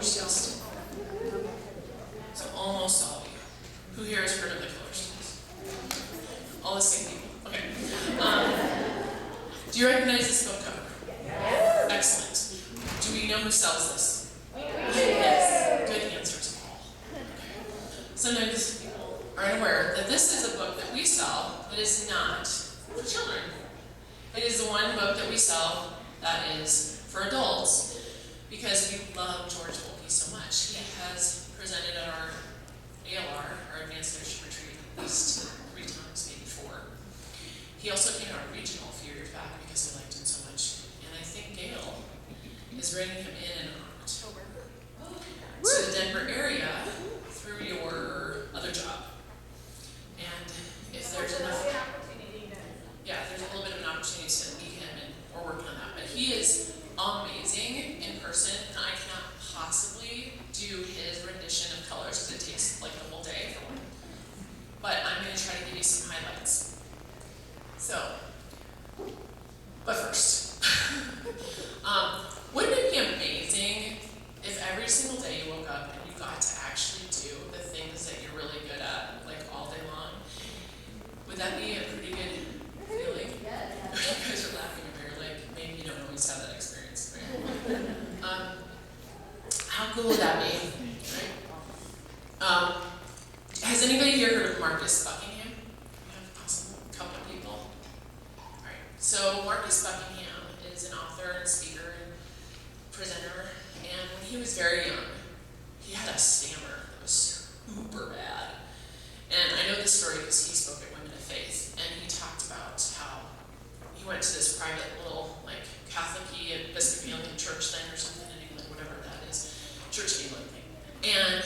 colors test? So almost all of you. Who here has heard of the colors test? All the same people. Okay. Do you recognize this book cover? Yes. Excellent. Do we know who sells this? Yes. Good answers all. Okay. Sometimes people aren't aware that this is a book that we sell that is not for children. It is the one book that we sell that is for adults because we love George Wolke so much. He has presented at our ALR, our Advanced Leadership Retreat, at least 3 times, maybe 4. He also came to our regional a few years back because we liked him so much. And I think Gail is bringing him in October to the Denver area through your other job. And if there's enough, yeah, there's a little bit of an opportunity to meet him, and we're working on that. But he is amazing in person, and I cannot possibly do his rendition of colors because it takes like the whole day for one. But I'm going to try to give you some highlights. So, but first, wouldn't it be amazing if every single day you woke up and you got to actually do the things that you're really good at, like all day long? Would that be a pretty good feeling? You guys are laughing over here, like maybe you don't always have that experience, right? How cool would that be, right? Has anybody here heard of Marcus Buckingham? We have awesome couple of people. All right. So Marcus Buckingham is an author and speaker and presenter, and when he was very young, he had a stammer that was super bad. And I know this story because he spoke at Women of Faith, and he talked about how he went to this private little, like, Catholic-y Episcopalian church thing or something in England, whatever that is, Church of England thing. And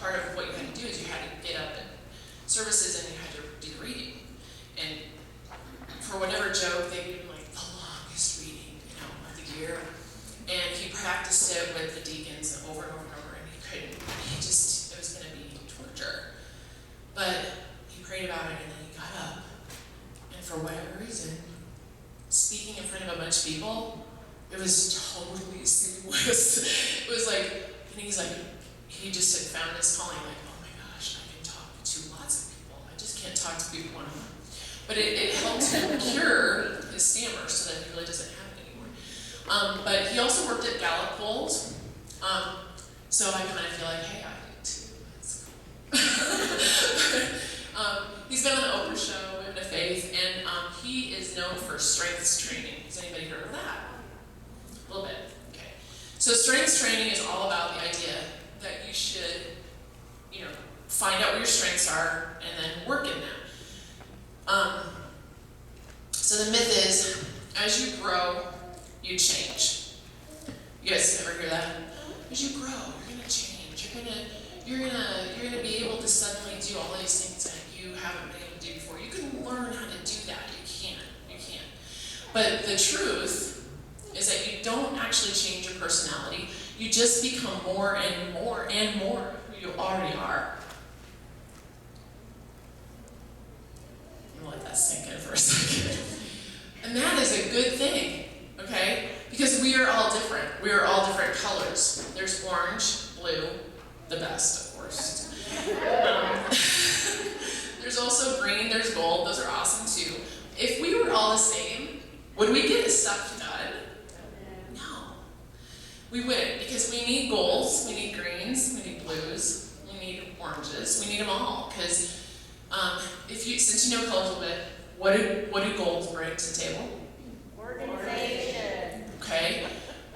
part of what you had to do is you had to get up at services and you had to do the reading. And for whatever joke, they gave him like the longest reading, of the year. And he practiced it with the deacons over and over and over, and he couldn't. It was going to be torture. But he prayed about it, and then he got up. And for whatever reason, speaking in front of a bunch of people, it was totally seamless. It was like, and he's like, he just had found his calling, like, oh my gosh, I can talk to lots of people. I just can't talk to people one-on-one. But it helped him cure his stammer so that he really doesn't have it anymore. But he also worked at Gallup polls. So I kind of feel like, hey, I did too. That's cool. He's been on the Oprah show, Women of Faith, and he is known for strengths training. Has anybody heard of that? A little bit. Okay. So strengths training is all about the idea that you should, find out what your strengths are and then work in them. So the myth is, as you grow, you change. You guys ever hear that? As you grow, you're gonna change. You're gonna be able to suddenly do all these things that you haven't been able to do before. You can learn how to do that. You can. But the truth is that you don't actually change your personality. You just become more and more and more who you already are. I'm gonna let that sink in for a second. And that is a good thing, okay? Because we are all different. We are all different colors. There's orange, blue, the best, of course. There's also green, there's gold. Those are awesome too. If we were all the same, would we get stuff done? No. We wouldn't, because we need golds, we need greens, we need blues, we need oranges, we need them all. Because since you know colors a bit, what do golds bring to the table? Organization. Okay,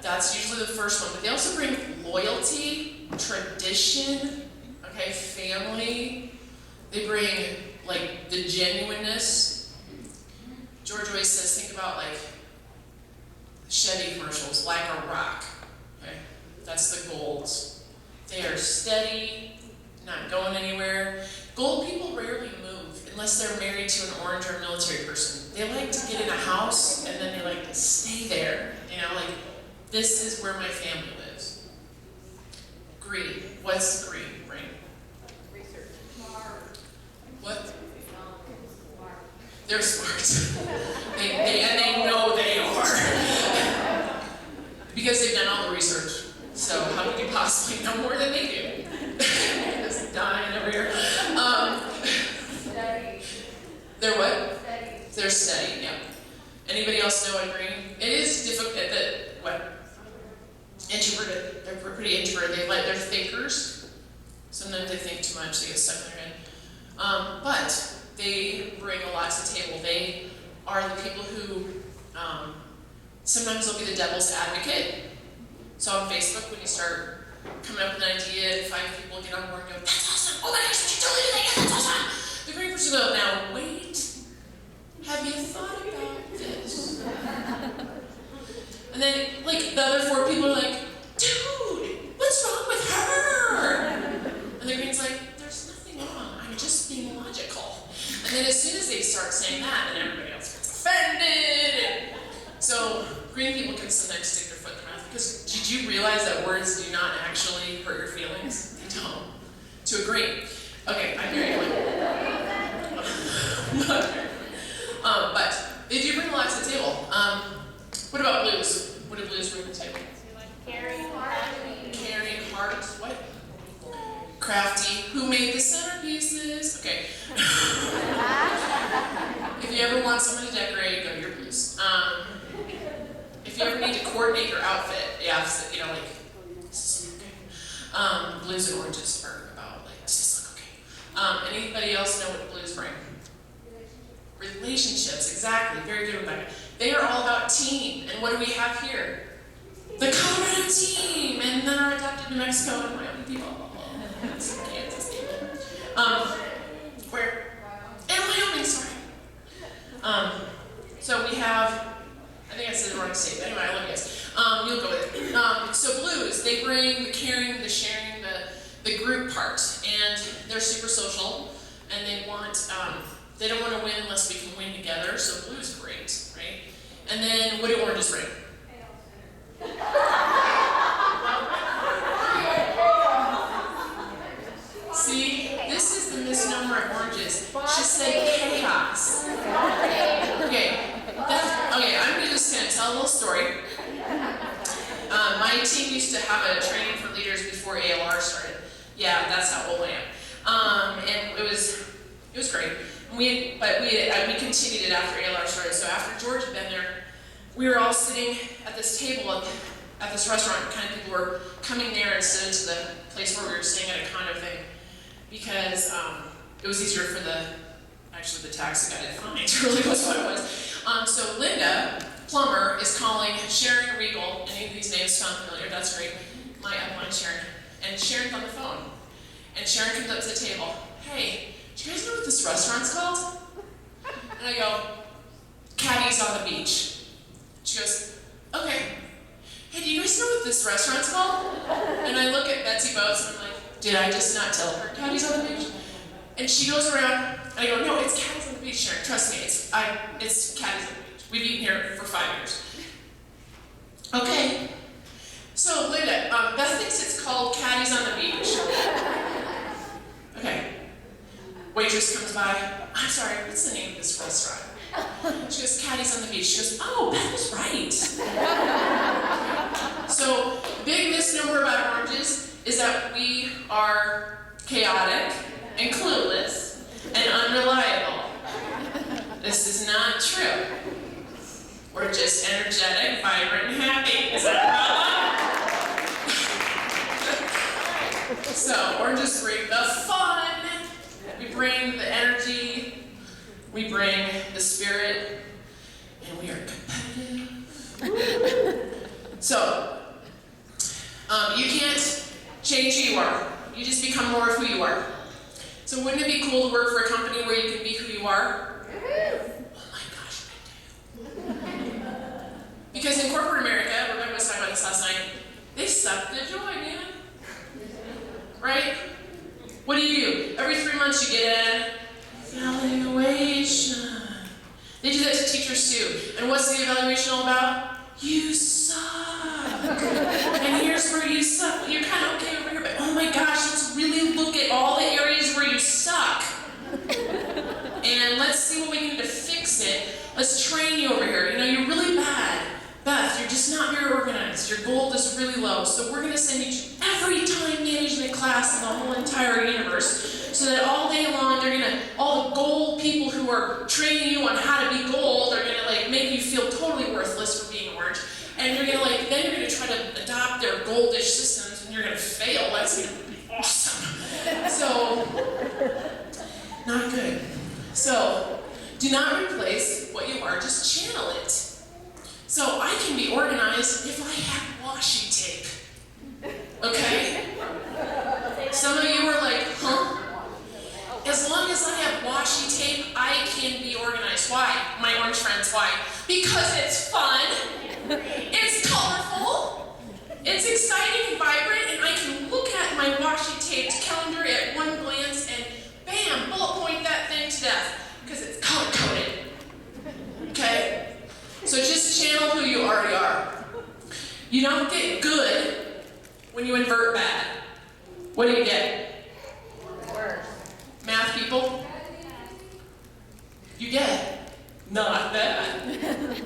that's usually the first one. But they also bring loyalty, tradition, okay, family. They bring like the genuineness. George always says, think about like Chevy commercials, like a rock. Okay, that's the golds. They are steady, not going anywhere. Gold people rarely move unless they're married to an orange or military person. They like to get in a house and then they like to stay there. Like, this is where my family lives. Green. What's green bring? Research. What? They're smart. they know they are. Because they've done all the research. So So how could you possibly know more than they do? Just dying over here. They're what? They're studying, yeah. Anybody else know what green? It is difficult, introverted. They're pretty introverted. They're thinkers. Sometimes they think too much, they get stuck in their head. But they bring a lot to the table. They are the people who, sometimes they'll be the devil's advocate. So on Facebook, when you start coming up with an idea and 5 people get on board and go, that's awesome, oh my gosh, we should totally do that, yeah, that's awesome. The green person will go, now wait, have you thought about this? And then, like, the other 4 people are like, dude, what's wrong with her? And the green's like, there's nothing wrong, I'm just being logical. And then as soon as they start saying that, then everybody else gets offended. So green people can sometimes stick their foot in their mouth, because did you realize that words do not actually hurt your feelings? They don't. To a green. Okay, I'm very but they do bring a lot to the table. What about blues? What do blues bring to the table? Caring heart. What? Crafty. Who made the centerpieces? Okay. If you ever want someone to decorate, go to your blues. If you ever need to coordinate your outfit, blues and oranges are about, does this look okay? Anybody else know what blues bring? Relationships, exactly. Very good, Rebecca. They are all about team. And what do we have here? The Colorado team! And then our adopted New Mexico and Wyoming people. That's Kansas people. Where? And Wyoming, sorry. So we have, I think I said the wrong state, but anyway, I love you guys. You'll go with it. So blues, they bring the caring, the sharing, the group part. And they're super social, and they don't want to win unless we can win together, so blue is great, right? And then, what do oranges bring? See, this is the misnomer of oranges. She said chaos. Okay, I'm just going to tell a little story. My team used to have a training for leaders before ALR started. Yeah, that's how old I am. And it was great. We continued it after ALR started. So after George had been there, we were all sitting at this table at this restaurant. Kind of people were coming there instead of to the place where we were staying at a condo thing, because it was easier for the taxi guy to find. Really was what it was. So Linda Plummer is calling Sharon Regal. Any of these names sound familiar? That's great. My upline Sharon, and Sharon's on the phone, and Sharon comes up to the table. Hey, do you guys know what this restaurant's called? And I go, Caddy's on the Beach. She goes, okay. Hey, do you guys know what this restaurant's called? And I look at Betsy Boats and I'm like, did I just not tell her Caddy's on the Beach? And she goes around, and I go, no, it's Caddy's on the Beach, Sharon. Trust me, it's Caddy's on the Beach. We've eaten here for 5 years. Okay. So Linda, Beth thinks it's called Caddy's on the Beach. Okay. Waitress comes by. I'm sorry, what's the name of this restaurant? She goes, Caddy's on the Beach. She goes, oh, Beth was right. So, big misnomer about oranges is that we are chaotic and clueless and unreliable. This is not true. We're just energetic, vibrant, and happy. Is that a problem? So, oranges bring the fun. We bring the energy, we bring the spirit, and we are competitive. So, you can't change who you are. You just become more of who you are. So wouldn't it be cool to work for a company where you can be who you are? Oh my gosh, I do. Because in corporate America, Rebecca was talking about this last night, they suck the joy, man. Right? What do? Every 3 months you get an evaluation. They do that to teachers too. And what's the evaluation all about? You suck. And here's where you suck. You're kind of okay over here, but oh my gosh, let's really look at all the areas where you suck. And let's see what we can do to fix it. Let's train you over here. You know, you're really bad. Beth, you're just not very organized. Your goal is really low. So we're going to send teach every time management class in the whole entire universe, so that all day long all the gold people who are training you on how to be gold are gonna like make you feel totally worthless for being orange, and then you're gonna try to adopt their goldish systems, and you're gonna fail. That's gonna be awesome. So, not good. So, do not replace what you are, just channel it. So I can be organized if I have washi tape. Okay? Some of you are like, huh? As long as I have washi tape, I can be organized. Why? My orange friends, why? Because it's fun, it's colorful, it's exciting and vibrant, and I can look at my washi taped calendar at one glance and bam, bullet point that thing to death, because it's color-coded. Okay? So just channel who you already are. You don't get good when you invert bad. What do you get? Worse. Math people? You get not bad.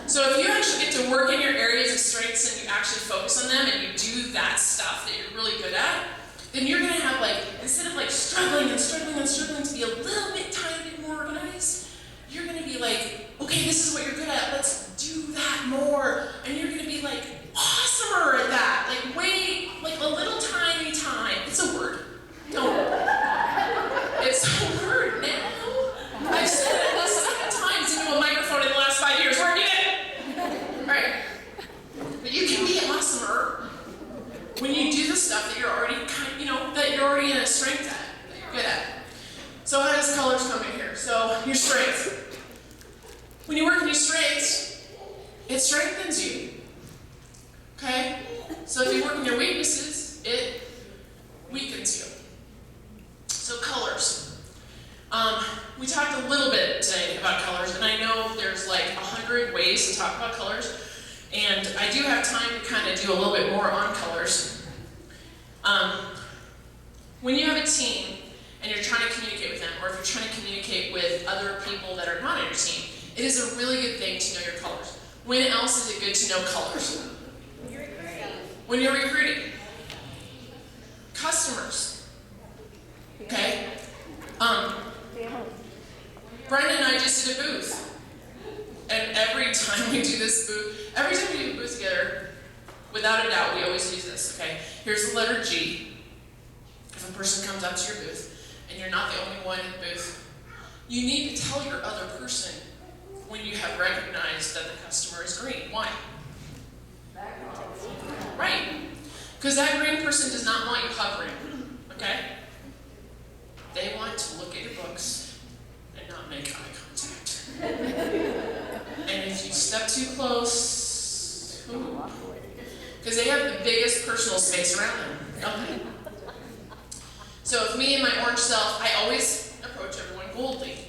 So if you actually get to work in your areas of strengths and you actually focus on them and you do that stuff that you're really good at, then you're going to have instead of struggling to be a little bit tiny bit more organized, you're going to be okay, this is what you're good at, let's do that more. And you're going to be awesomer at that. A little tiny time. It's a word. Don't. It's a word now. I've said it at least 7 times into a microphone in the last 5 years. Where did it? All right. But you can be awesomer when you do the stuff that you're already that you're already in a strength at, that you're good at. So how does colors come in here? So your strength. When you work in your strengths, it strengthens you. Okay? So if you work in your weaknesses, it weakens you. So colors. We talked a little bit today about colors, and I know there's 100 ways to talk about colors, and I do have time to kind of do a little bit more on colors. When you have a team and you're trying to communicate with them, or if you're trying to communicate with other people that are not on your team, it is a really good thing to know your colors. When else is it good to know colors? When you're recruiting. Customers. Okay? Brenda and I just did a booth. And every time we do a booth together, without a doubt, we always use this, okay? Here's the letter G. If a person comes up to your booth, and you're not the only one in the booth, you need to tell your other person when you have recognized that the customer is green. Why? Right. Because that green person does not want you hovering, okay? They want to look at your books and not make eye contact. And if you step too close, because they have the biggest personal space around them, don't they? So if me and my orange self, I always approach everyone boldly.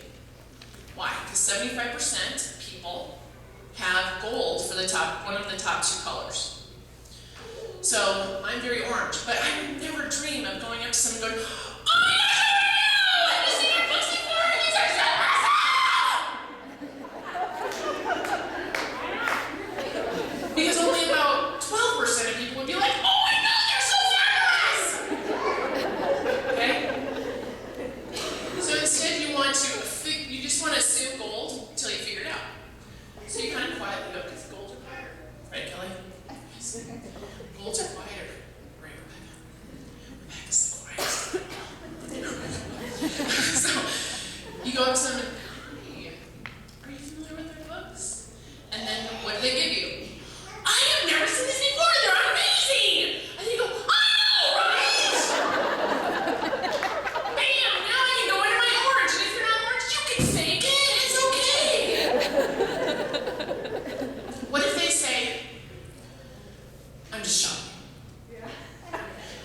Why? Because 75% people have gold for one of the top 2 colors. So I'm very orange, but I would never dream of going up to someone and going, "Oh my God, have you seen our books before? These are so awesome!" Because only about 12% of people would be like, "Oh my God, they're so fabulous!" Okay? So instead you just want to assume gold until you figure it out. So you kind of quietly go, because golds are quieter. Right, Kelly? Yes. Golds are quieter. Right, Rebecca? Rebecca's the quietest. So you go up to someone, "Hey, are you familiar with their books?" And then what do they give you? "I have never seen this before. They're amazing." And you go, "I know, right?" Bam! Now I can go into my orange. And if you're not orange, you can fake it. It's okay. What if they say, "I'm just shopping."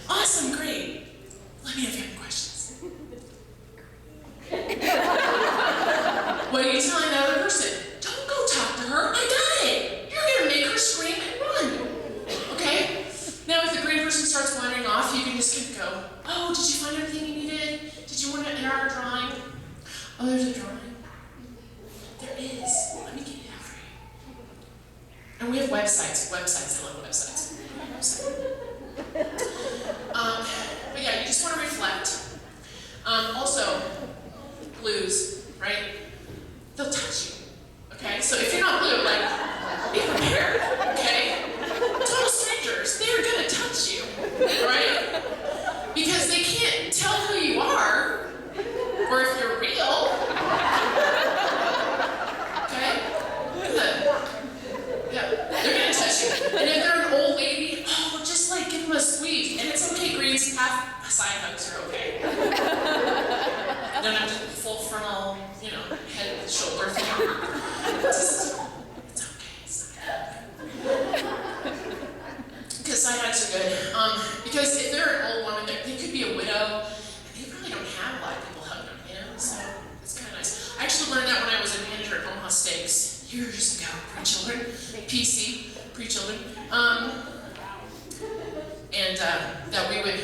Awesome, great. Let me know if you have any questions. And we have websites. I love websites. But yeah, you just want to reflect. Also, blues, right? They'll touch you, okay? So if you're not blue, like, be prepared, okay? Total strangers, they're gonna touch you, right? Because they can't tell who you are, or if you're real, okay? Yeah, they're gonna touch you. And if they're an old lady, oh, just like give them a squeeze. And it's okay, greens, half side hugs are okay. You don't have to full frontal, head, shoulder thing. It's okay, it's okay. Because side hugs are good. Because if they're an old woman, they could be a widow, and they probably don't have a lot of people hugging them, so it's kind of nice. I actually learned that when I was a manager at Omaha Steaks years ago, pre-children, PC, pre-children, and that we would,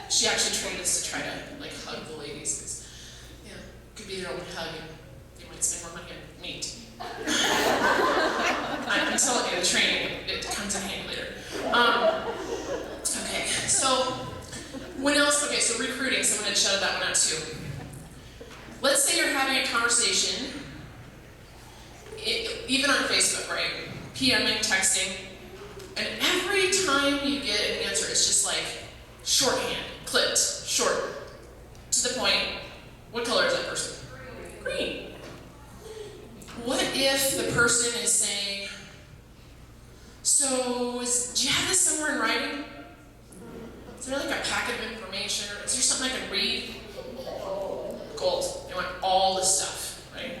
she actually trained us to try to like hug the ladies, because, it could be their own hug, and they might spend more money on meat. I'm telling you, the training, it comes in handy later. Okay, so, when else? Okay, so recruiting, someone had shouted that one out too. Let's say you're having a conversation, even on Facebook, right? PMing, texting, and every time you get an answer, it's just like shorthand, clipped, short, to the point. What color is that person? Green. What if the person is saying, so do you have this somewhere in writing? Is there like a packet of information, or is there something I can read? Gold. They want all this stuff, right?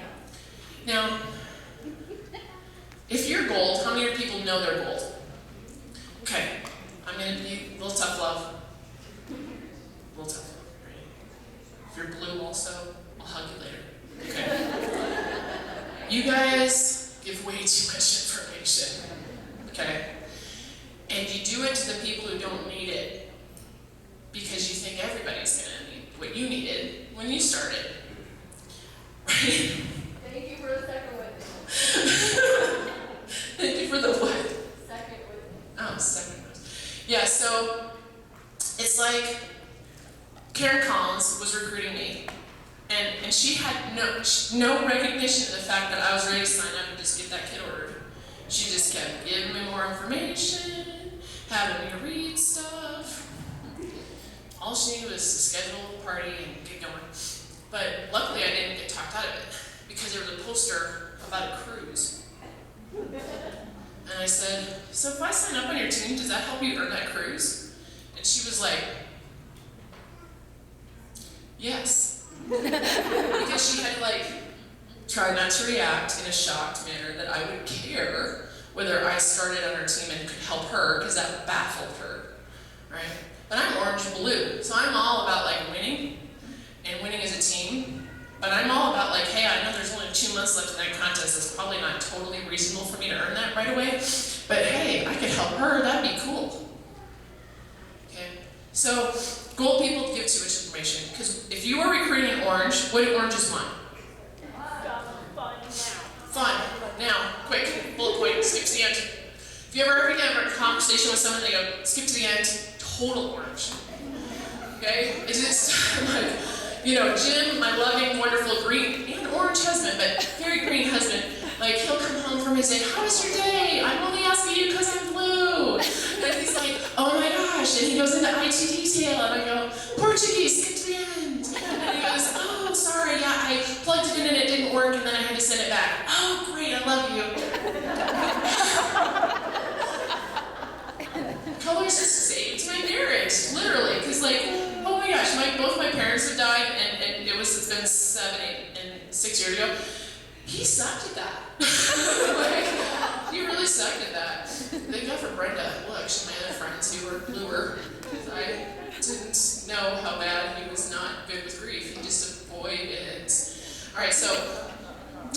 Now, if you're gold, how many people know they're gold? Okay, I'm going to be a little tough love. A little tough love, right? If you're blue also, I'll hug you later. Okay? You guys give way too much information. Okay? And you do it to the people who don't need it because you think everybody's going to need what you needed when you started. Right? Thank you for the second witness. Thank you for the what? Second witness. Oh, second witness. Yeah, so it's like Karen Collins was recruiting me, and she had no recognition of the fact that I was ready to sign up and just get that kid ordered. She just kept giving me more information, having me read stuff. All she needed was to schedule a party and get going. But luckily I didn't get talked out of it, because there was a poster about a cruise. And I said, so if I sign up on your team, does that help you earn that cruise? And she was like, yes. Because she had tried not to react in a shocked manner that I would care whether I started on her team and could help her, because that baffled her, right? But I'm orange blue, so I'm all about winning, and winning as a team. But I'm all about hey, I know there's only 2 months left in that contest. It's probably not totally reasonable for me to earn that right away. But hey, I could help her. That'd be cool. Okay. So gold people give too much information, because if you are recruiting an orange, what do oranges want? Fun now. Fun. Now, quick, bullet point, skip to the end. If you ever have a conversation with someone, they go, skip to the end, total orange. Okay? It's just Jim, my loving, wonderful green and orange husband, but very green husband, he'll come home from his day, how was your day? I'm only asking you because I'm blue. And he's like, oh my gosh, and he goes into IT detail, and I go, Portuguese, skip to the end. And he goes, oh, sorry, yeah, I plugged it in and it didn't work, and then I had to send it back. Oh, great, I love you. Colors just saved my marriage, literally, because oh my gosh, both my parents have died, and it's been 7, 8, and 6 years ago. He sucked at that. He really sucked at that. Thank God for Brenda. Well, actually, my other friends who were bluer, because I didn't know how bad he was not good with grief. He just avoided. All right,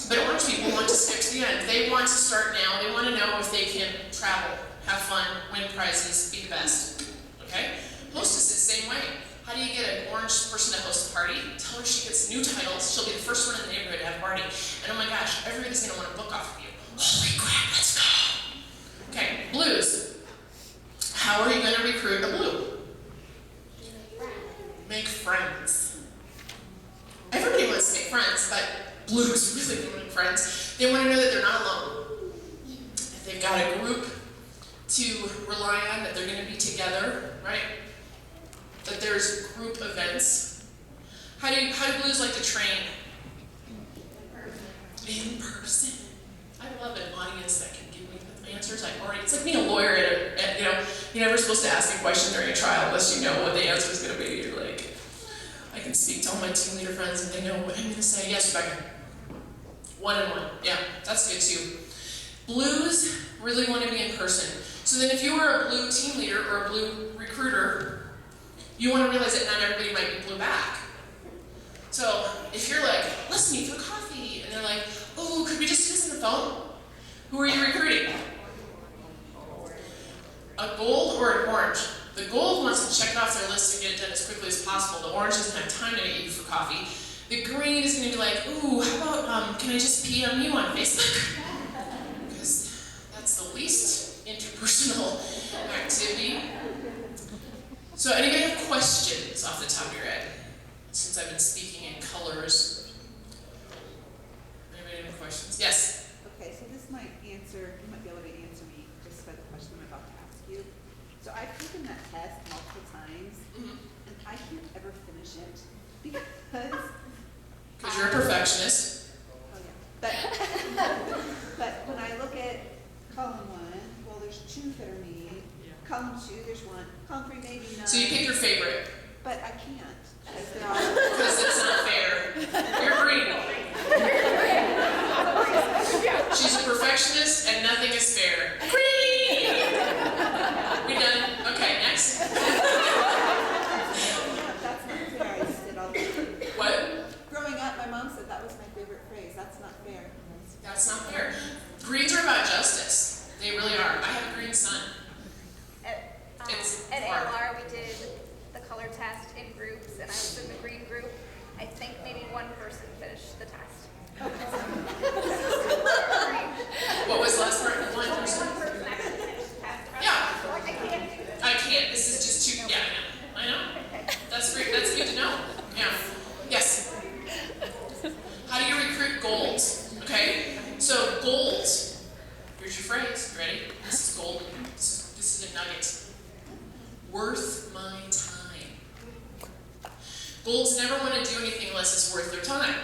but orange people want to skip to the end. They want to start now. They want to know if they can travel, have fun, win prizes, be the best. Okay? Hostess is the same way. How do you get an orange person to host a party? Tell her she gets new titles. She'll be the first one in the neighborhood to have a party. And oh my gosh, everybody's going to want to book off of you. Holy crap, let's go. They've got a group to rely on, that they're going to be together, right? That there's group events. How do blues like to train? In person. I love an audience that can give me the answers. It's like being a lawyer at you're never supposed to ask a question during a trial unless you know what the answer is going to be. You're like, I can speak to all my team leader friends and they know what I'm going to say. Yes, Rebecca. 1-on-1. Yeah, that's good too. Blues really want to be in person. So then if you were a blue team leader or a blue recruiter, you want to realize that not everybody might be blue back. So if you're like, let's meet for coffee, and they're like, oh, could we just do this on the phone? Who are you recruiting? A gold or an orange? The gold wants to check it off their list and get it done as quickly as possible. The orange doesn't have time to meet you for coffee. The green is going to be like, ooh, how about, can I just PM you on Facebook? Because that's the least interpersonal activity. So anybody have questions off the top of your head? Since I've been speaking in colors. Anybody have any questions? Yes? Okay, so this might answer, you might be able to answer me just by the question I'm about to ask you. So I've taken that test multiple times, and I can't ever finish it Because you're a perfectionist. Oh yeah. But when I look at column 1, well, there's 2 that are me. Column 2, there's 1. Column 3, maybe none. So you pick your favorite. But I can't. Because they're all. Because it's not fair. You're green. She's a perfectionist and nothing is fair. Green! We done? Okay, next. That's not fair. I used it all the time. What? Growing up, my mom said that was my favorite phrase. That's not fair. That's not fair. Greens are about justice. They really are. I have a green son. It's At hard. ALR, we did the color test in groups, and I was in the green group. I think maybe one person finished the test. What was the last part? One Only person? one person actually finished the test. Yeah. So, like, I can't do this. I can't. This is just too. Yeah, I know. That's great. That's good to know. Yeah. Yes. How do you recruit gold? Okay. So gold. Here's your phrase. You ready? This is gold. This is a nugget. Worth my time. Golds never want to do anything unless it's worth their time.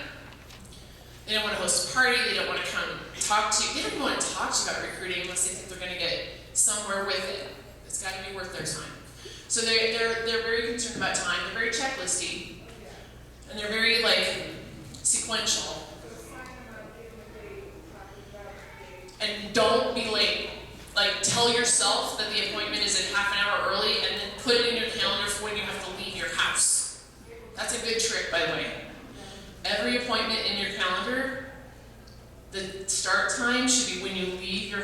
They don't want to host a party. They don't want to come talk to you. They don't even want to talk to you about recruiting unless they think they're going to get somewhere with it. It's got to be worth their time. So they're very concerned about time. They're very checklisty, and they're very sequential. And don't be late. Tell yourself that the appointment is at half an hour early, and then put it in your calendar for when you have to leave your house. That's a good trick, by the way. Every appointment in your calendar, the start time should be when you leave your